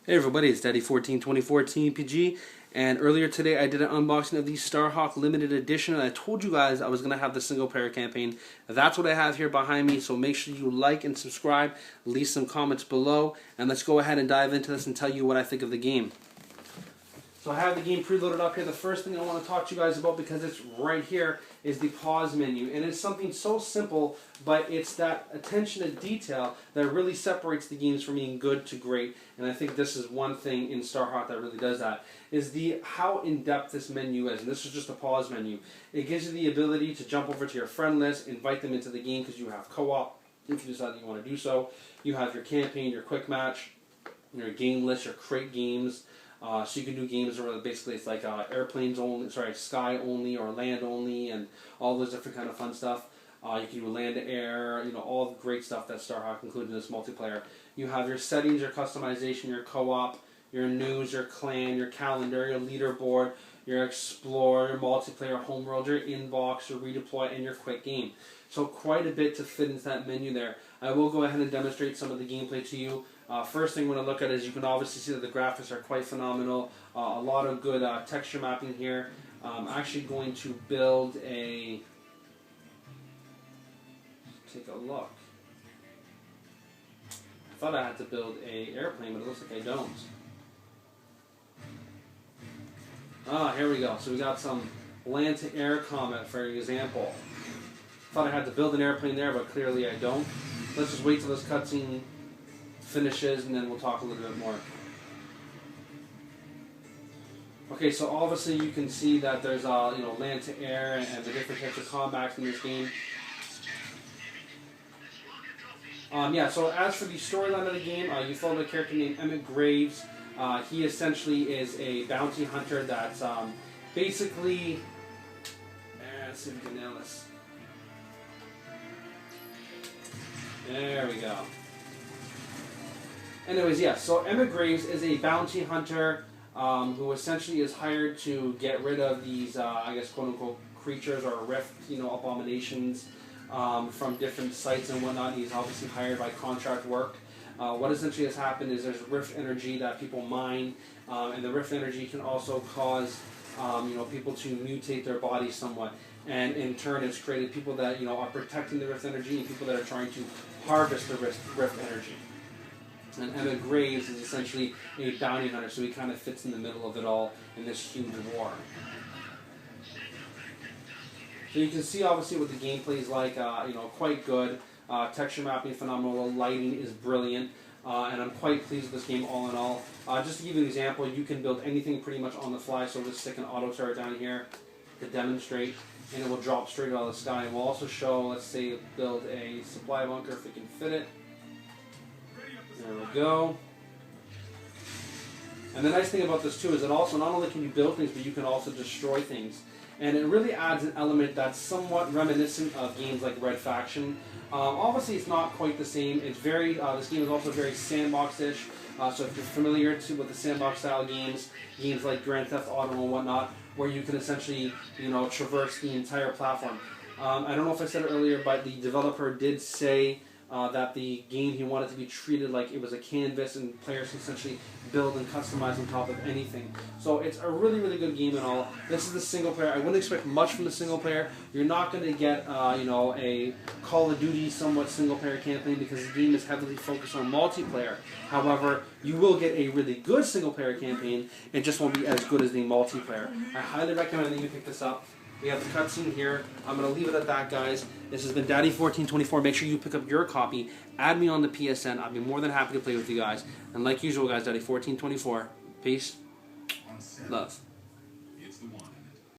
Hey everybody, it's Daddy1424 TPG, and earlier today I did an unboxing of the Starhawk limited edition, and I told you guys I was going to have the single player campaign. That's what I have here behind me, so make sure you like and subscribe, leave some comments below, and let's go ahead and dive into this and tell you what I think of the game. So I have the game preloaded up here. The first thing I want to talk to you guys about, because it's right here, is the pause menu. And it's something so simple, but it's that attention to detail that really separates the games from being good to great. And I think this is one thing in Starhawk that really does that, is the how in-depth this menu is. And this is just a pause menu. It gives you the ability to jump over to your friend list, invite them into the game because you have co-op, if you decide that you want to do so. You have your campaign, your quick match, your game list, your crate games. So you can do games where basically it's like airplanes only, sky only or land only, and all those different kind of fun stuff. You can do land to air, all the great stuff that Starhawk included in this multiplayer. You have your settings, your customization, your co-op, your news, your clan, your calendar, your leaderboard, your explore, your multiplayer homeworld, your inbox, your redeploy, and your quick game. So quite a bit to fit into that menu there. I will go ahead and demonstrate some of the gameplay to you. First thing we're going to look at is you can obviously see that the graphics are quite phenomenal. A lot of good texture mapping here. I'm actually going to build a... Take a look. I thought I had to build an airplane, but it looks like I don't. Here we go. So we got some land-to-air combat, for example. Thought I had to build an airplane there, but clearly I don't. Let's just wait till this cutscene finishes, and then we'll talk a little bit more. Okay, so obviously you can see that there's land to air and the different types of combats in this game. Yeah, so as for the storyline of the game, you follow a character named Emmett Graves. He essentially is a bounty hunter that's basically... let's see if we can nail this. There we go. Anyways, yeah, so Emmett Graves is a bounty hunter who essentially is hired to get rid of these, I guess, quote-unquote, creatures or rift, abominations from different sites and whatnot. He's obviously hired by contract work. What essentially has happened is there's rift energy that people mine, and the rift energy can also cause, people to mutate their bodies somewhat. And in turn, it's created people that, are protecting the rift energy and people that are trying to harvest the rift energy. And Emmett Graves is essentially a bounty hunter, so he kind of fits in the middle of it all in this huge war. So you can see obviously what the gameplay is like, quite good. Texture mapping phenomenal, the lighting is brilliant, and I'm quite pleased with this game all in all. Just to give you an example, you can build anything pretty much on the fly, so we'll just stick an auto turret down here to demonstrate, and it will drop straight out of the sky. And we'll also show, let's say, build a supply bunker if we can fit it. There we go. And the nice thing about this too is that also not only can you build things, but you can also destroy things. And it really adds an element that's somewhat reminiscent of games like Red Faction. Obviously it's not quite the same. It's very, this game is also very sandbox-ish. So if you're familiar with the sandbox style games like Grand Theft Auto and whatnot, where you can essentially, traverse the entire platform. I don't know if I said it earlier, but the developer did say that the game, he wanted to be treated like it was a canvas and players can essentially build and customize on top of anything. So it's a really, really good game and all. This is the single player. I wouldn't expect much from the single player. You're not going to get, a Call of Duty somewhat single player campaign because the game is heavily focused on multiplayer. However, you will get a really good single player campaign. It just won't be as good as the multiplayer. I highly recommend that you pick this up. We have the cutscene here. I'm going to leave it at that, guys. This has been Daddy1424. Make sure you pick up your copy. Add me on the PSN. I'll be more than happy to play with you guys. And like usual, guys, Daddy1424. Peace. Love. It's the one.